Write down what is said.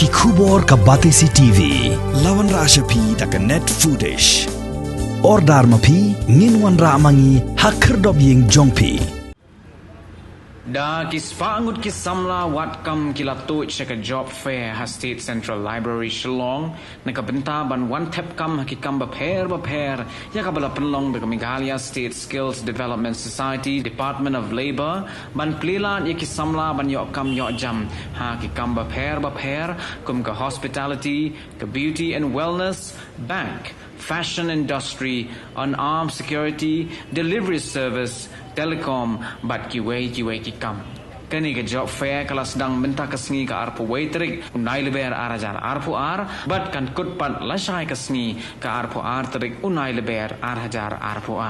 ki khubor ka batesi TV lawan ra ashapi tak net foodish ordar mapi nginwan ra amangi hakher dob yeng jongpi Da ki Spah Ngut ki Samla watkam ki la Tuid shaka job fair ha State Central Library Shillong nakabenta ban one tap kam ha ki kam ba pher ya ka bala penlong be Meghalaya State Skills Development Society Department of Labour ban plilan ya ki Samla ban yo kam yo jam ha ki kam ba pher kum ka hospitality ka beauty and wellness bank fashion industry, unarmed security, delivery service, telecom, bat kiway ki kam. Kani ka job fair kala sedang benta kesni ka arpu waitrik unai leber arajar arpu bat kan kutpat lasai kesni ka arpu trik unai leber arajar arpu